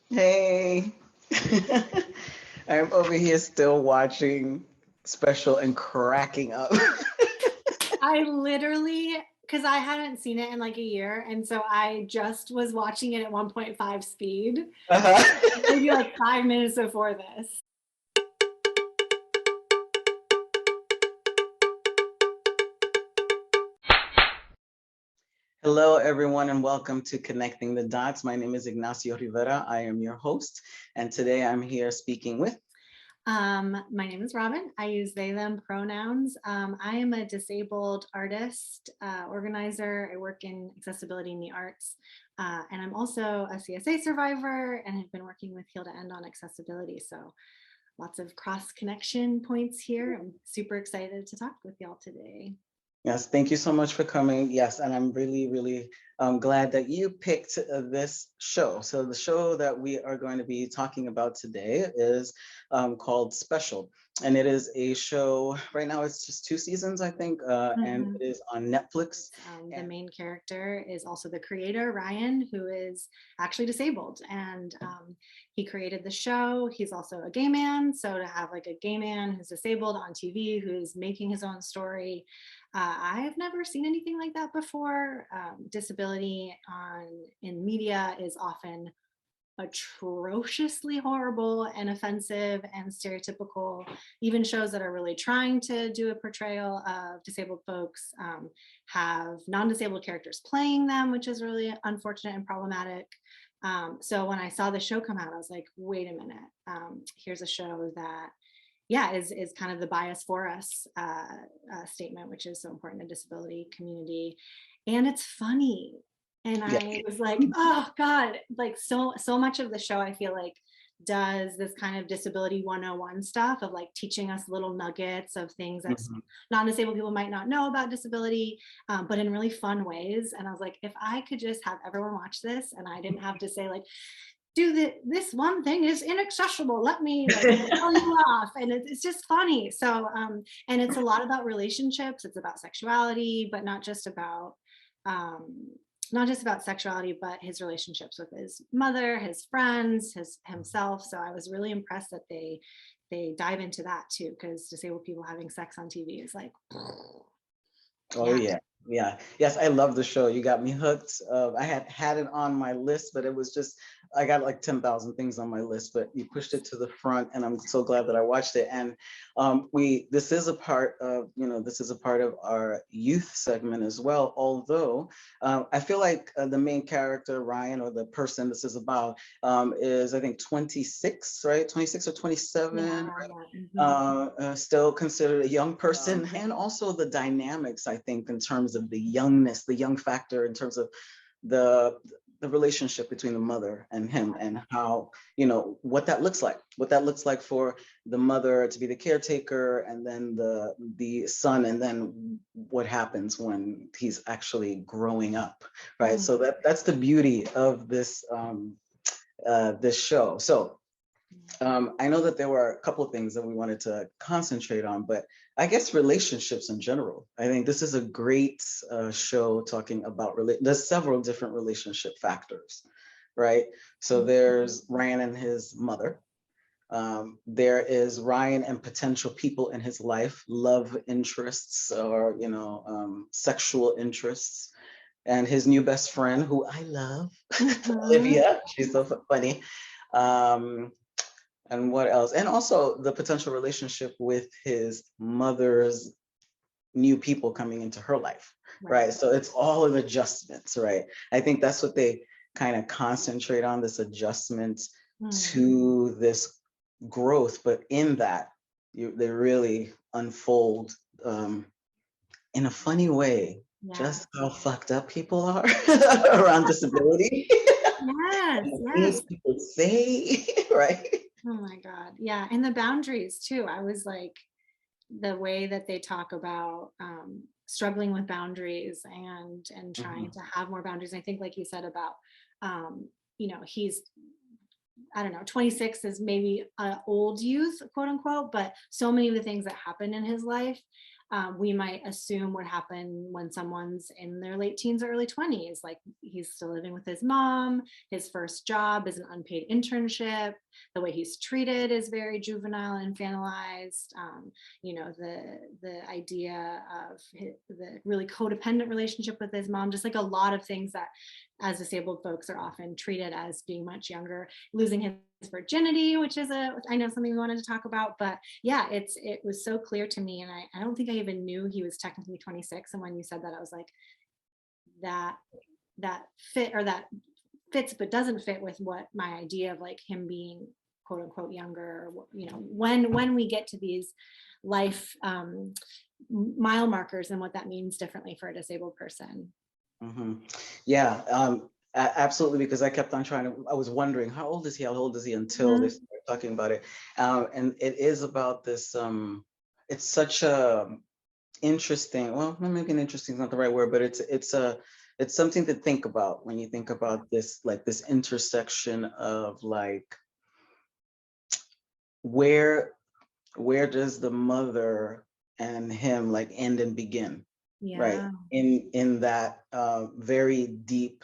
Hey, I'm over here still watching Special and cracking up. I literally, because I hadn't seen it in like a year, and so I just was watching it at 1.5 speed, maybe Uh-huh. like 5 minutes before this. Hello, everyone, and welcome to Connecting the Dots. My name is Ignacio Rivera. I am your host, and today I'm here speaking with. My name is Robin. I use they, them pronouns. I am a disabled artist, organizer. I work in accessibility in the arts. And I'm also a CSA survivor and have been working with Heal to End on accessibility. So lots of cross connection points here. I'm super excited to talk with y'all today. Yes, thank you so much for coming. Yes, and I'm really glad that you picked this show. So the show that we are going to be talking about today is called Special, and it is a show. Right now, it's just 2 seasons, I think, and Mhm. it is on Netflix. The main character is also the creator, Ryan, who is actually disabled. And he created the show. He's also a gay man. So to have like a gay man who's disabled on TV, who's making his own story, I've never seen anything like that before. Disability in media is often atrociously horrible and offensive and stereotypical. Even shows that are really trying to do a portrayal of disabled folks have non-disabled characters playing them, which is really unfortunate and problematic. So when I saw the show come out, I was like, wait a minute, here's a show that is kind of the bias for us statement, which is so important in disability community. And it's funny. And Yeah. I was like, oh God, like so much of the show, I feel like does this kind of disability 101 stuff of like teaching us little nuggets of things that Mhm. non-disabled people might not know about disability, but in really fun ways. And I was like, if I could just have everyone watch this and I didn't have to say like, this one thing is inaccessible, let me like tell you off, and it's just funny. So and it's a lot about relationships, it's about sexuality, but um not just about sexuality, but his relationships with his mother, his friends, himself. So I was really impressed that they dive into that too, because disabled people having sex on TV is like, Oh yeah. yeah, yeah, yes. I love the show. You got me hooked. I had it on my list, but it was just I got like 10,000 things on my list. But you pushed it to the front, and I'm so glad that I watched it. And we this is a part of this is a part of our youth segment as well. Although I feel like the main character Ryan, or the person this is about, is I think 26, right? 26 or 27, Yeah, yeah. Mhm. still considered a young person, and also the dynamics, I think, in terms of the youngness, the young factor, in terms of the the relationship between the mother and him, and how what that looks like for the mother to be the caretaker, and then the son, and then what happens when he's actually growing up, right? Mm. So that's the beauty of this show. So I know that there were a couple of things that we wanted to concentrate on, but I guess relationships in general. I think this is a great show talking about there's several different relationship factors, right? So there's Ryan and his mother. There is Ryan and potential people in his life, love interests, or sexual interests, and his new best friend, who I love, Mhm. Olivia. She's so funny. Um, and what else? And also the potential relationship with his mother's new people coming into her life, Right. right? So it's all an adjustments, right? I think that's what they kind of concentrate on, this adjustment Mm. to this growth. But in that, they really unfold in a funny way Yeah. just how fucked up people are around disability Yes, and the things yes. people say, right? Oh my God. Yeah. And the boundaries too. I was like, the way that they talk about struggling with boundaries and trying Mhm. to have more boundaries. I think, like you said about, he's, I don't know, 26 is maybe old youth, quote unquote, but so many of the things that happen in his life we might assume would happen when someone's in their late teens or early 20s, like he's still living with his mom, his first job is an unpaid internship, the way he's treated is very juvenile and infantilized. You know, the idea of the really codependent relationship with his mom, just like a lot of things that as disabled folks are often treated as being much younger, losing his virginity, which is I know something we wanted to talk about, but yeah, it was so clear to me. And I don't think I even knew he was technically 26. And when you said that, I was like, that fits, but doesn't fit with what my idea of like him being quote unquote younger, or, you know, when we get to these life mile markers and what that means differently for a disabled person. Yeah, absolutely, because I kept on I was wondering, how old is he? How old is he? Until they started talking about it. And it is about this, it's such a interesting, well, maybe interesting is not the right word, but it's something to think about when you think about this, like this intersection of like, where does the mother and him like end and begin? Yeah. Right, in that very deep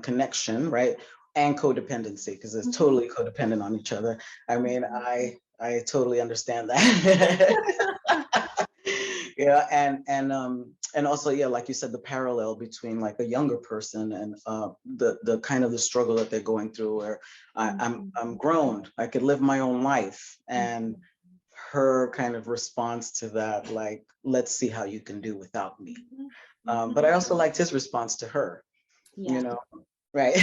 connection, right, and codependency, because it's totally codependent on each other. I mean, I totally understand that. Yeah, and also, yeah, like you said, the parallel between like a younger person and the kind of the struggle that they're going through, where I'm grown, I could live my own life, and her kind of response to that, like, let's see how you can do without me. But I also liked his response to her, Yeah. you know, right?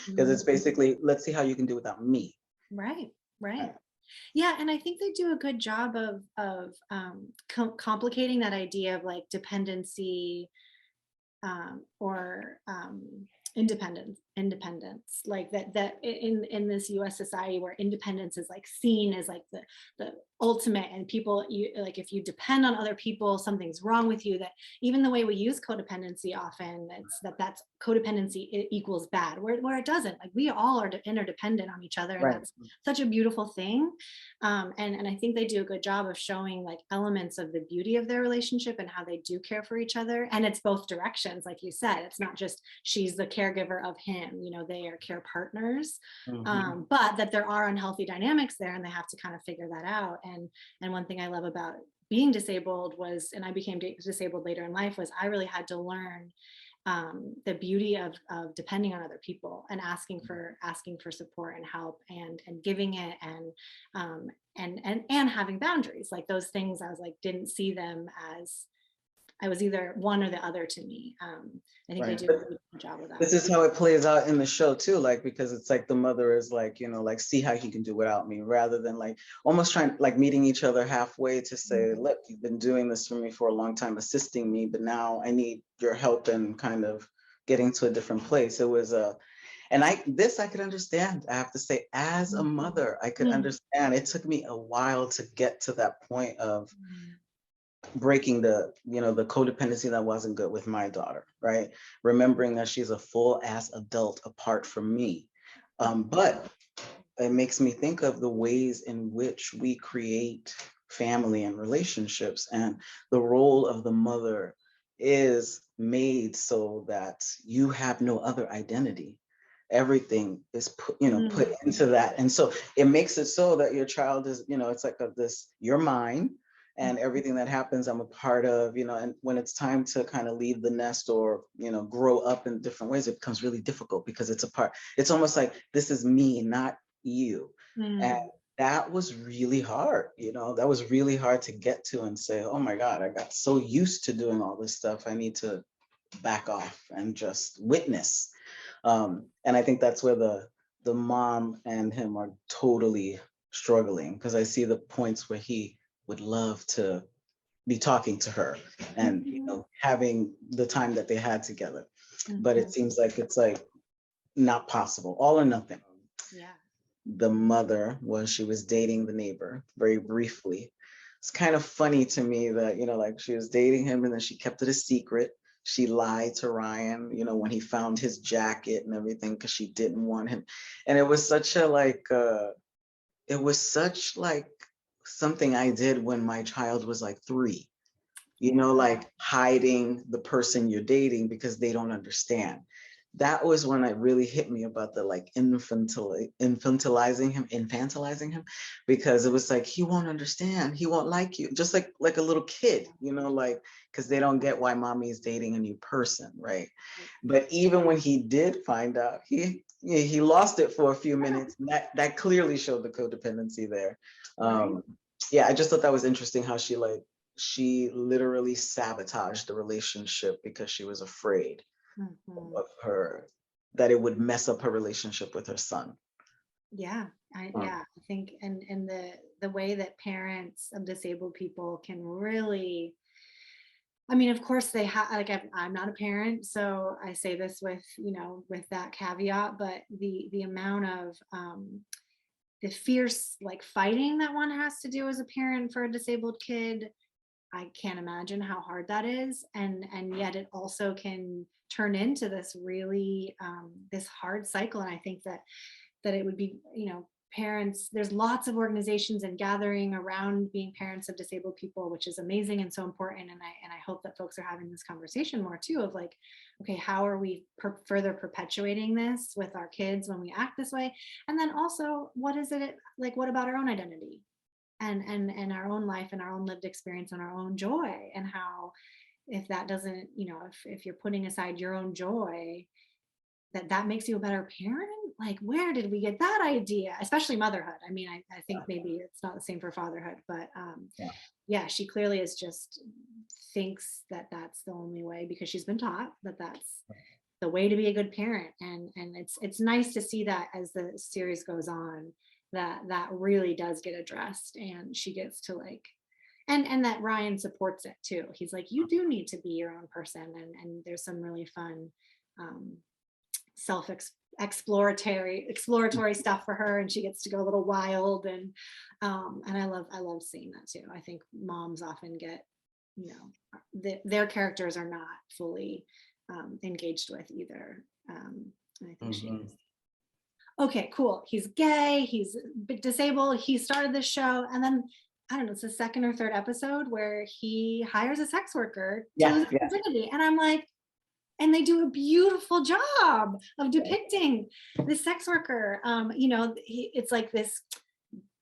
Because it's basically, let's see how you can do without me. Right. Yeah, and I think they do a good job of complicating that idea of like dependency or independence, like that in this US society where independence is like seen as like the ultimate, and people, you like, if you depend on other people, something's wrong with you. That even the way we use codependency, often it's that's codependency equals bad, where it doesn't. Like, we all are interdependent on each other, and Right. that's such a beautiful thing. And I think they do a good job of showing like elements of the beauty of their relationship and how they do care for each other. And it's both directions, like you said. It's not just she's the caregiver of him, you know, they are care partners, but that there are unhealthy dynamics there, and they have to kind of figure that out. And one thing I love about being disabled was, and I became disabled later in life, was I really had to learn the beauty of depending on other people and asking for support and help, and giving it, and having boundaries. Like, those things, I was like, didn't see them as I was either one or the other to me. I think they do a good job with that. This is how it plays out in the show too, like, because it's like the mother is like, you know, like, see how he can do without me, rather than like almost trying, like, meeting each other halfway to say, look, you've been doing this for me for a long time, assisting me, but now I need your help and kind of getting to a different place. It was and I could understand, I have to say, as a mother, I could understand. It took me a while to get to that point of breaking the codependency that wasn't good with my daughter, right? Remembering that she's a full ass adult apart from me. But it makes me think of the ways in which we create family and relationships, and the role of the mother is made so that you have no other identity. Everything is put into that. And so it makes it so that your child is, it's like you're mine, and everything that happens, I'm a part of, and when it's time to kind of leave the nest or, grow up in different ways, it becomes really difficult, because it's almost like, this is me, not you. And that was really hard, that was really hard to get to and say, oh my God, I got so used to doing all this stuff. I need to back off and just witness. And I think that's where the mom and him are totally struggling, because I see the points where he would love to be talking to her and having the time that they had together, but it seems like it's like not possible, all or nothing. Yeah. The mother, when she was dating the neighbor very briefly, it's kind of funny to me that like, she was dating him and then she kept it a secret. She lied to Ryan, when he found his jacket and everything, because she didn't want him. And it was such something I did when my child was like 3. you know, like hiding the person you're dating because they don't understand. That was when it really hit me about the like infantilizing him, because it was like, he won't understand, he won't like you, just like a little kid, you know, like, because they don't get why mommy is dating a new person, right? But even when he did find out, he lost it for a few minutes. And that clearly showed the codependency there. Yeah, I just thought that was interesting how she literally sabotaged the relationship because she was afraid of her, that it would mess up her relationship with her son. Yeah, I think, and the way that parents of disabled people can really, I mean, of course they have, like, I'm not a parent, so I say this with, you know, with that caveat, but the amount of the fierce like fighting that one has to do as a parent for a disabled kid, I can't imagine how hard that is, and yet it also can turn into this really this hard cycle. And I think that it would be, you know, parents, there's lots of organizations and gathering around being parents of disabled people, which is amazing and so important. And I hope that folks are having this conversation more too, of like, okay, how are we further perpetuating this with our kids when we act this way? And then also, what is it like, what about our own identity and our own life and our own lived experience and our own joy? And how, if that doesn't, you know, if you're putting aside your own joy, that makes you a better parent? Like, where did we get that idea? Especially motherhood. I mean, I think maybe it's not the same for fatherhood, but yeah, she clearly is just thinks that that's the only way, because she's been taught that that's the way to be a good parent. And it's nice to see that as the series goes on, that really does get addressed, and she gets to like, and that Ryan supports it too. He's like, you do need to be your own person, and there's some really fun exploratory stuff for her, and she gets to go a little wild, and I love seeing that too. I think moms often get, you know, their characters are not fully engaged with either. And I think she is. Okay, cool. He's gay, he's disabled, he started this show, and then I don't know, it's the second or third episode where he hires a sex worker to lose his virginity. And I'm like, and they do a beautiful job of depicting the sex worker. You know, it's like this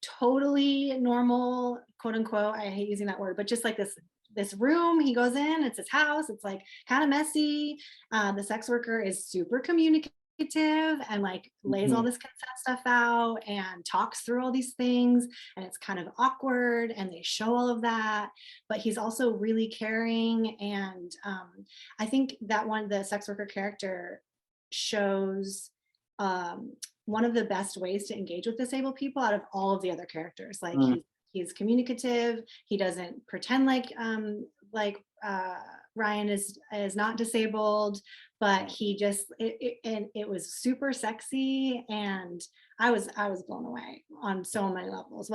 totally normal, quote unquote, I hate using that word, but just like this room he goes in, it's his house, it's like kind of messy. The sex worker is super communicative and like lays all this consent stuff out and talks through all these things, and it's kind of awkward, and they show all of that, but he's also really caring. And I think that the sex worker character shows one of the best ways to engage with disabled people out of all of the other characters. Like he's communicative, he doesn't pretend like Ryan is not disabled, but he just it was super sexy, and I was blown away on so many levels.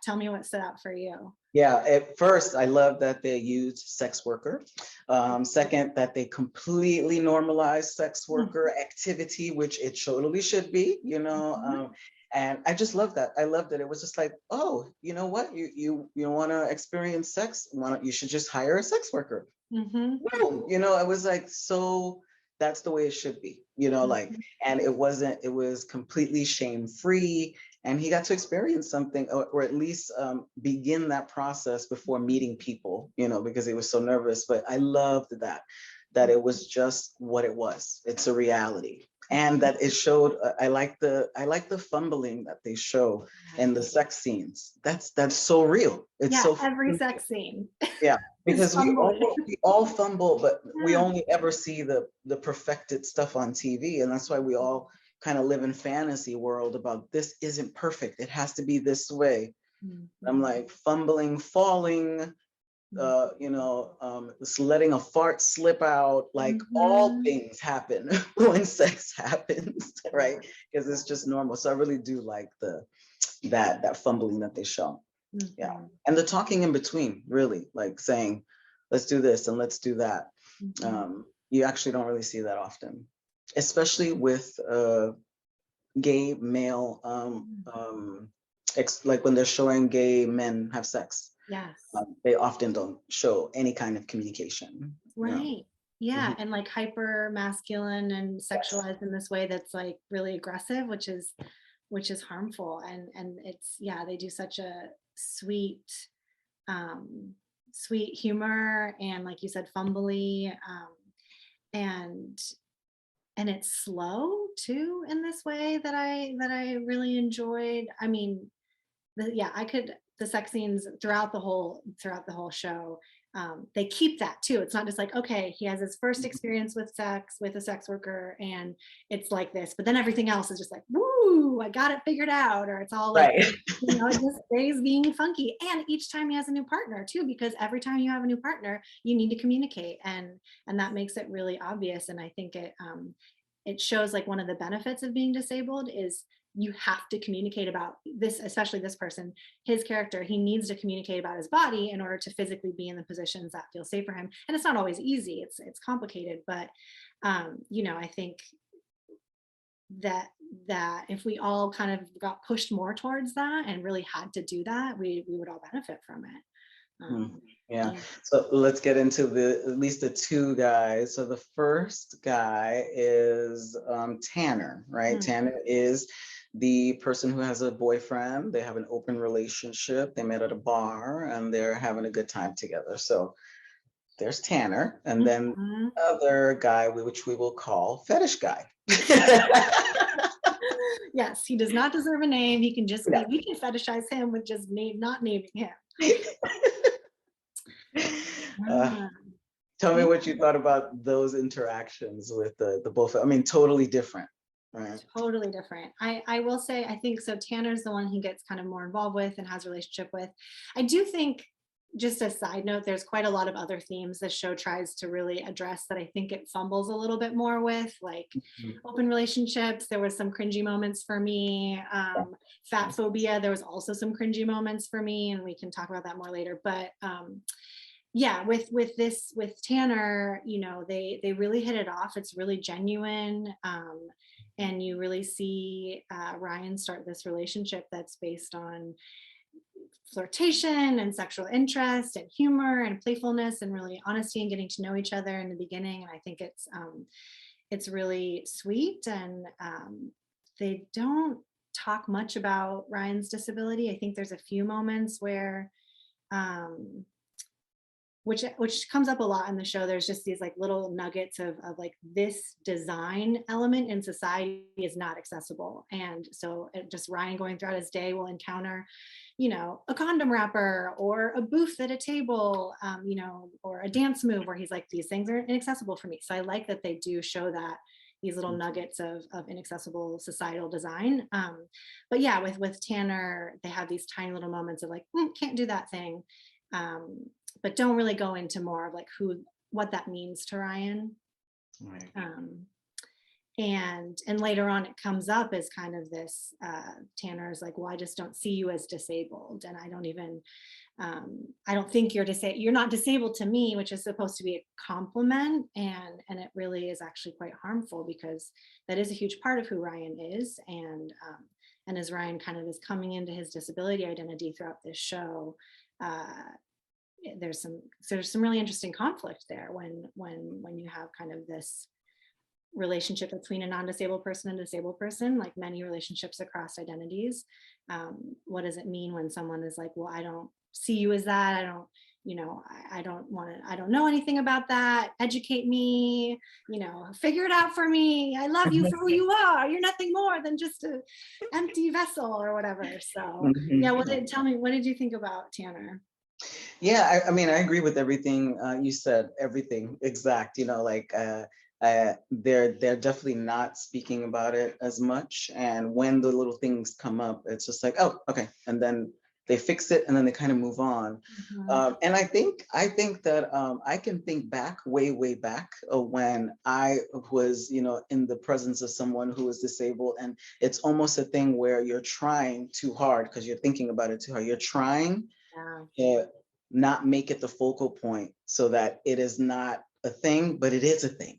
Tell me what stood out for you. Yeah, at first, I love that they used sex worker. Second, that they completely normalized sex worker activity, which it totally should be, you know. And I just love that. I love that it was just like, oh, you know what? You want to experience sex? You should just hire a sex worker. Boom. You know, it was like, so that's the way it should be, you know, like, and it was completely shame-free, and he got to experience something, or at least begin that process before meeting people, you know, because he was so nervous. But I loved that it was just what it was. It's a reality. And that it showed, I like the fumbling that they show in the sex scenes. That's so real. It's so every sex scene. Yeah, because we all fumble, but we only ever see the perfected stuff on TV, and that's why we all kind of live in fantasy world about this isn't perfect. It has to be this way. I'm like fumbling, falling, you know, just letting a fart slip out, like all things happen when sex happens, right? Because it's just normal. So I really do like that fumbling that they show. Yeah, and the talking in between, really, like saying, let's do this and let's do that. You actually don't really see that often, especially with gay male, like when they're showing gay men have sex. Yes. They often don't show any kind of communication. Right. Yeah. Mhm. And like hyper masculine and Yes. sexualized in this way that's like really aggressive, which is harmful. And it's, yeah, they do such a sweet, um, sweet humor and like you said, fumbly, and and it's slow too in this way that I really enjoyed. I mean, yeah, I could the sex scenes throughout the whole show. They keep that too. It's not just like, okay, he has his first experience with sex with a sex worker and it's like this, but then everything else is just like, woo, I got it figured out, or it's all like, Right. it just stays being funky. And each time he has a new partner too, because every time you have a new partner, you need to communicate, and that makes it really obvious. And I think it shows like one of the benefits of being disabled is you have to communicate about this, especially this person, his character. He needs to communicate about his body in order to physically be in the positions that feel safe for him. And it's not always easy. It's complicated, but I think that if we all kind of got pushed more towards that and really had to do that, we would all benefit from it. Mm, Um, yeah. yeah. So let's get into at least the two guys. So the first guy is Tanner, right? Mm. Tanner is the person who has a boyfriend. They have an open relationship. They met at a bar and they're having a good time together. So there's Tanner, and then Mhm. other guy, which we will call Fetish Guy. Yes, he does not deserve a name. He can just Yeah. be, we can fetishize him with just not naming him. Uh, Ah, Tell me yeah. what you thought about those interactions with the both. I mean, totally different, right? Totally different. I will say, I think so. Tanner's the one he gets kind of more involved with and has a relationship with. I do think, just a side note, there's quite a lot of other themes this show tries to really address that I think it fumbles a little bit more with, like Mhm. open relationships. There was some cringy moments for me. Fat phobia. There was also some cringy moments for me, and we can talk about that more later. But yeah, with Tanner, they really hit it off. It's really genuine, and you really see Ryan start this relationship that's based on flirtation and sexual interest and humor and playfulness and really honesty and getting to know each other in the beginning. And I think it's really sweet. And they don't talk much about Ryan's disability. I think there's a few moments where um, which comes up a lot in the show. There's just these like little nuggets of like, this design element in society is not accessible. And so just Ryan going throughout his day will encounter, a condom wrapper or a booth at a table, or a dance move where he's like, these things are inaccessible for me. So I like that they do show that, these little nuggets of inaccessible societal design. But yeah, with Tanner, they have these tiny little moments of like, can't do that thing. Um, but don't really go into more of like what that means to Ryan. Right. Um, and later on it comes up as kind of this, Tanner's like, well, I just don't see you as disabled, and I don't even I don't think you're not disabled to me, which is supposed to be a compliment, and it really is actually quite harmful, because that is a huge part of who Ryan is. And as Ryan kind of is coming into his disability identity throughout this show, uh, there's some really interesting conflict there when you have kind of this relationship between a non-disabled person and a disabled person, like many relationships across identities. What does it mean when someone is like, well, I don't see you as that, I don't, I don't want to, I don't know anything about that, educate me, figure it out for me, I love you for who you are, you're nothing more than just a empty vessel or whatever. So yeah, Mhm. tell me, what did you think about Tanner? Yeah, I mean, I agree with everything you said. Everything exact. Like they're definitely not speaking about it as much. And when the little things come up, it's just like, oh, okay, and then they fix it, and then they kind of move on. Mhm. And I think that I can think back, way back, when I was, in the presence of someone who is disabled, and it's almost a thing where you're trying too hard because you're thinking about it too hard. You're trying Yeah. to not make it the focal point so that it is not a thing, but it is a thing.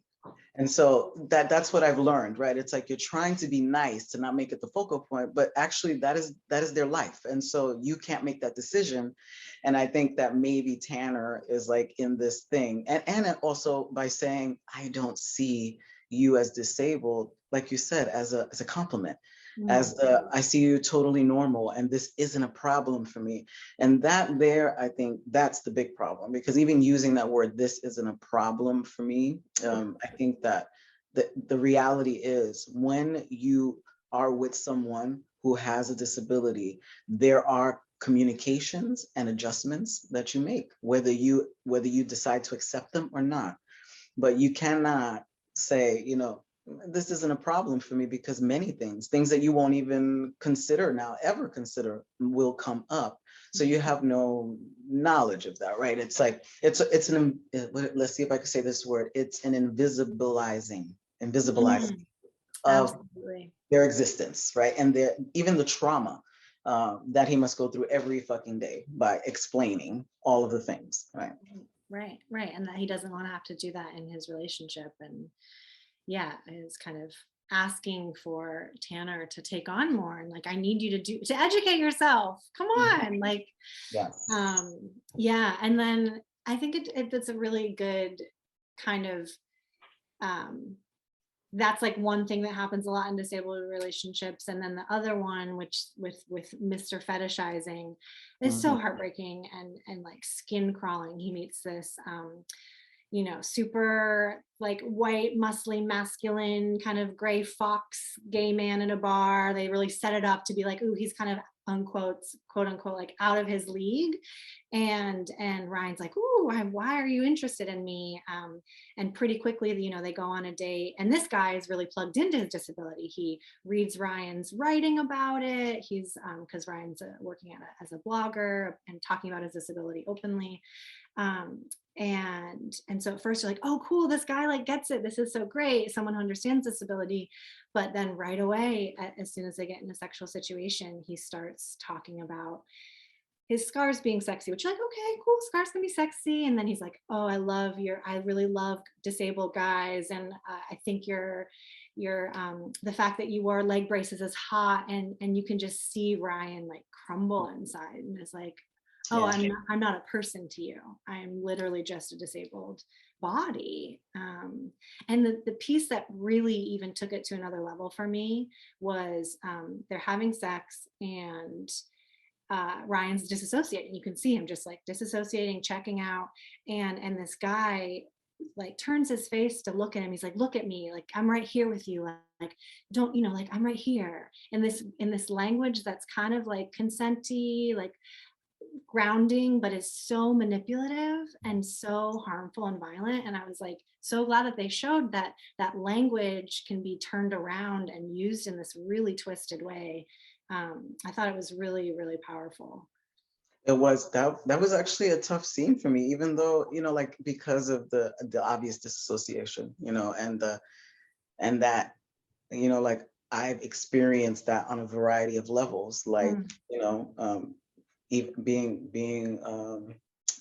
And so that's what I've learned, right? It's like you're trying to be nice to not make it the focal point, but actually that is their life. And so you can't make that decision. And I think that maybe Tanner is like in this thing. And also by saying, I don't see you as disabled, like you said, as a compliment, as the, I see you totally normal and this isn't a problem for me. And that there, I think that's the big problem, because even using that word, this isn't a problem for me, I think that the reality is when you are with someone who has a disability, there are communications and adjustments that you make, whether you decide to accept them or not. But you cannot say, you know, this isn't a problem for me, because many things that you won't even consider now, ever consider, will come up. So you have no knowledge of that, right? It's like, let's see if I can say this word. It's an invisibilizing of Absolutely. their existence, right? And even the trauma that he must go through every fucking day by explaining all of the things, right? Right. And that he doesn't want to have to do that in his relationship. And yeah, is kind of asking for Tanner to take on more, and like, I need you to educate yourself. Come on. Like, Yes. Yeah. And then I think it's a really good kind of, that's like one thing that happens a lot in disabled relationships. And then the other one, which with Mr. Fetishizing, is so heartbreaking and like skin crawling. He meets this you know, super like white, muscly, masculine, kind of gray fox gay man in a bar. They really set it up to be like, ooh, he's kind of unquote, quote unquote, like out of his league. And Ryan's like, ooh, why are you interested in me? And pretty quickly, you know, they go on a date, and this guy is really plugged into his disability. He reads Ryan's writing about it. He's because Ryan's working as a blogger and talking about his disability openly. And so at first you're like, oh cool, this guy like gets it, this is so great, someone who understands disability. But then right away, as soon as they get in a sexual situation, he starts talking about his scars being sexy, which you're like, okay, cool, scars can be sexy. And then he's like, oh, I really love disabled guys, and I think you're the fact that you wore leg braces is hot. And you can just see Ryan like crumble inside, and it's like, oh, Yeah. I'm not a person to you. I'm literally just a disabled body. And the piece that really even took it to another level for me was they're having sex, and Ryan's disassociating. You can see him just like disassociating, checking out. And this guy like turns his face to look at him. He's like, look at me, like I'm right here with you. Like, don't, you know, like I'm right here. In this language that's kind of like consenty, like grounding, but is so manipulative and so harmful and violent. And I was like so glad that they showed that language can be turned around and used in this really twisted way. I thought it was really, really powerful. It was that was actually a tough scene for me, even though, you know, like because of the obvious disassociation, you know, and that, you know, like I've experienced that on a variety of levels, like, you know, even being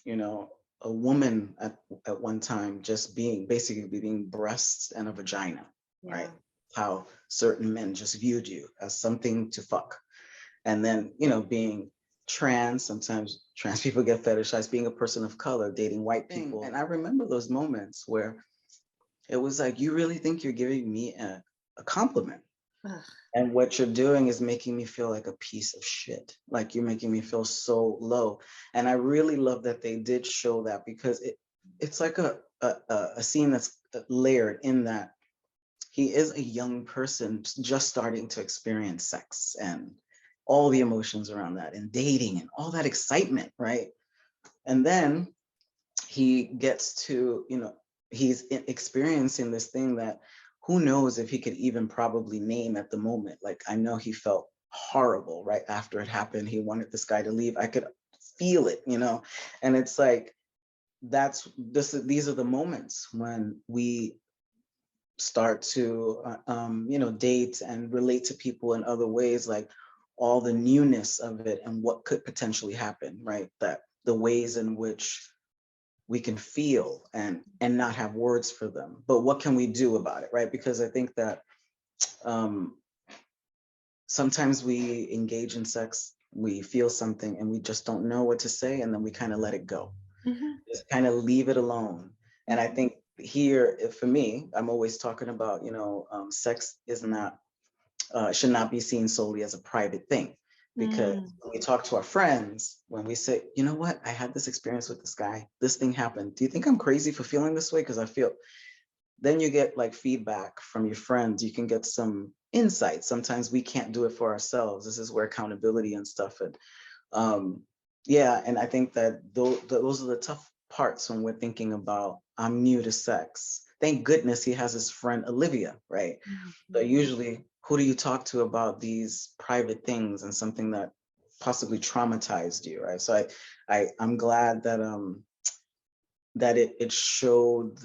you know, a woman at one time, just basically being breasts and a vagina, Yeah. right? How certain men just viewed you as something to fuck. And then, you know, being trans, sometimes trans people get fetishized, being a person of color, dating white people. And I remember those moments where it was like, you really think you're giving me a compliment? Ugh. And what you're doing is making me feel like a piece of shit. Like you're making me feel so low. And I really love that they did show that, because it's like a scene that's layered in that he is a young person just starting to experience sex and all the emotions around that, and dating and all that excitement, right? And then he gets to, you know, he's experiencing this thing that who knows if he could even probably name at the moment. Like, I know he felt horrible right after it happened. He wanted this guy to leave. I could feel it, you know? And it's like, these are the moments when we start to, you know, date and relate to people in other ways, like all the newness of it and what could potentially happen, right? That the ways in which we can feel and not have words for them. But what can we do about it, right? Because I think that sometimes we engage in sex, we feel something and we just don't know what to say, and then we kind of let it go. Just kind of leave it alone. And I think here, for me, I'm always talking about, sex is not, should not be seen solely as a private thing. Because when we talk to our friends, when we say, you know what, I had this experience with this guy, this thing happened. Do you think I'm crazy for feeling this way? Because I feel, then you get like feedback from your friends. You can get some insight. Sometimes we can't do it for ourselves. This is where accountability and stuff. And yeah, and I think that those are the tough parts when we're thinking about, I'm new to sex. Thank goodness he has his friend Olivia, right? So usually, who do you talk to about these private things and something that possibly traumatized you, right? So I'm glad that that it showed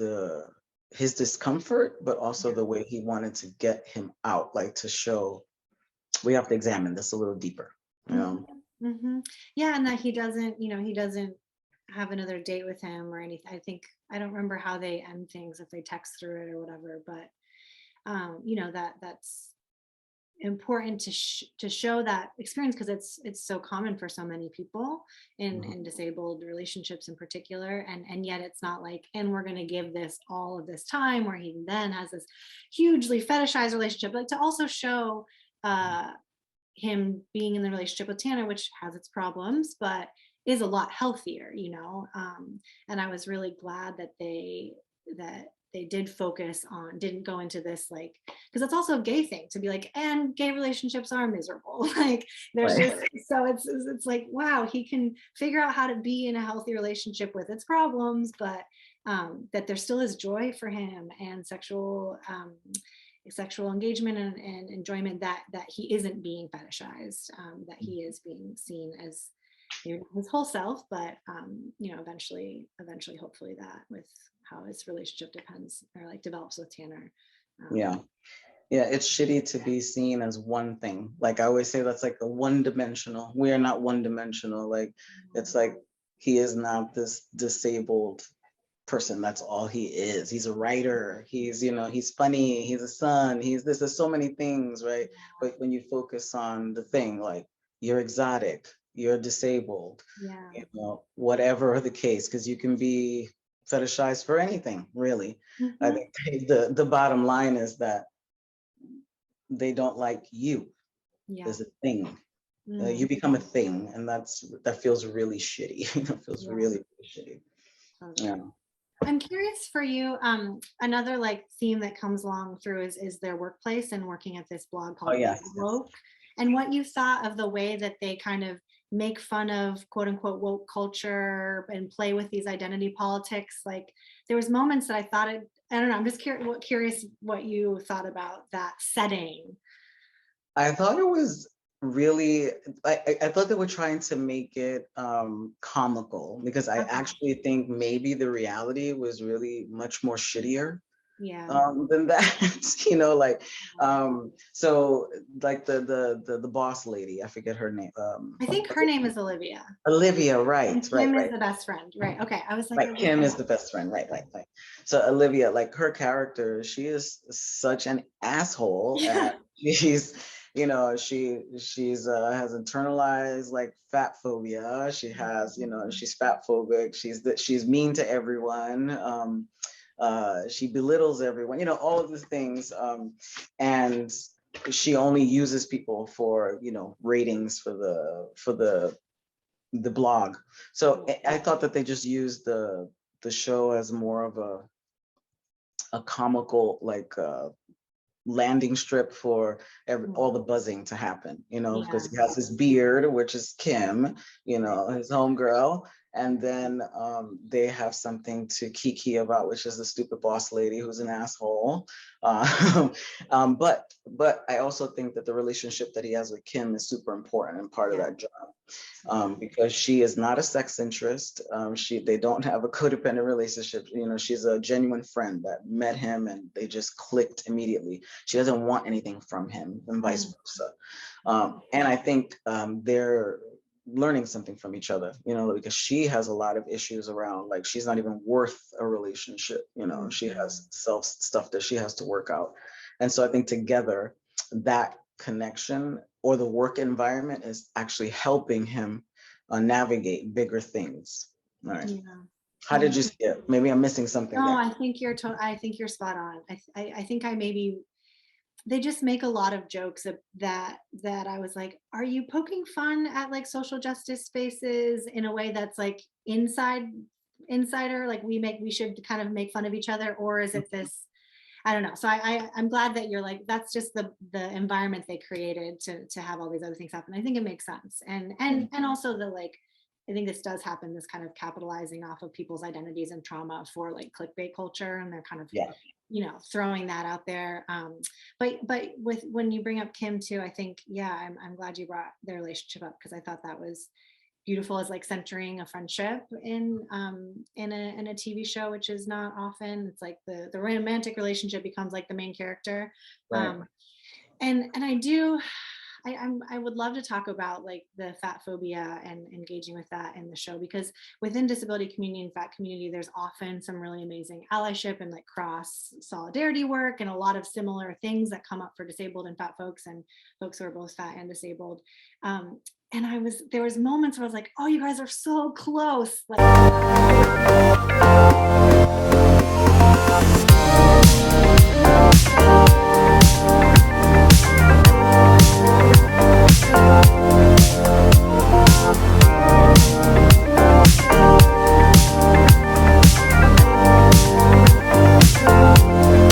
his discomfort, but also the way he wanted to get him out, like to show we have to examine this a little deeper, you know? Yeah, and that he doesn't, he doesn't have another date with him or anything. I don't remember how they end things, if they text through it or whatever, but that's important to show that experience, because it's so common for so many people in disabled relationships in particular, and yet it's not like, and we're going to give this all of this time where he then has this hugely fetishized relationship, like to also show him being in the relationship with Tanner, which has its problems but is a lot healthier, and I was really glad that they did focus on, didn't go into this, like, because it's also a gay thing to be like, and gay relationships are miserable. Like there's just, so it's like, wow, he can figure out how to be in a healthy relationship with its problems, but that there still is joy for him and sexual engagement and enjoyment, that he isn't being fetishized, that he is being seen as his whole self, but eventually hopefully that with how his relationship develops with Tanner. Yeah, it's shitty to be seen as one thing. Like I always say, that's like the one-dimensional. We are not one-dimensional. Like it's like he is not this disabled person. That's all he is. He's a writer. He's he's funny. He's a son. He's this. There's so many things, right? But when you focus on the thing, like you're exotic, you're disabled, whatever the case, because you can be fetishized for anything, really. I think the bottom line is that they don't like you. There's a thing. You become a thing, and that feels really shitty. It feels really, really shitty. Yeah. I'm curious for you, another like theme that comes along through is their workplace and working at this blog called Woke, and what you thought of the way that they kind of make fun of quote unquote woke culture and play with these identity politics. Like there was moments that I thought I don't know, I'm just curious what you thought about that setting. I thought it was really, I thought they were trying to make it comical, because I actually think maybe the reality was really much more shittier than that. So like the boss lady, I forget her name. I think her name is Olivia. Olivia, right. And Kim is the best friend, right? Okay, I was like, right, Kim is the best friend, right. So Olivia, like her character, she is such an asshole. She's she's has internalized like fat phobia. She has, she's fat phobic. She's mean to everyone. She belittles everyone, all of the things. And she only uses people for, ratings for the blog. So I thought that they just used the show as more of a comical, like landing strip for all the buzzing to happen, because he has his beard, which is Kim, his homegirl, and then they have something to kiki about, which is the stupid boss lady who's an asshole. But I also think that the relationship that he has with Kim is super important and part of that job, because she is not a sex interest. They don't have a codependent relationship. She's a genuine friend that met him and they just clicked immediately. She doesn't want anything from him, and vice versa. And I think learning something from each other, you know, because she has a lot of issues around, like, she's not even worth a relationship, you know, she has self stuff that she has to work out. And so I think together, that connection or the work environment is actually helping him navigate bigger things. All right. Yeah. How did you see it? Maybe I'm missing something No, there. I think you're spot on. I think I maybe they just make a lot of jokes that I was like, are you poking fun at like social justice spaces in a way that's like insider, like we should kind of make fun of each other, or is it this? I don't know. So I'm glad that you're like, that's just the environment they created to have all these other things happen. I think it makes sense. And also the like, I think this does happen, this kind of capitalizing off of people's identities and trauma for like clickbait culture. And they're kind of, Yeah. you know, throwing that out there. But with when you bring up Kim too, I think, yeah, I'm glad you brought their relationship up, because I thought that was beautiful, as like centering a friendship in a TV show, which is not often. It's like the romantic relationship becomes like the main character. Right. And I would love to talk about like the fat phobia and engaging with that in the show, because within disability community and fat community, there's often some really amazing allyship and like cross solidarity work, and a lot of similar things that come up for disabled and fat folks and folks who are both fat and disabled. And there was moments where I was like, oh, you guys are so close. Like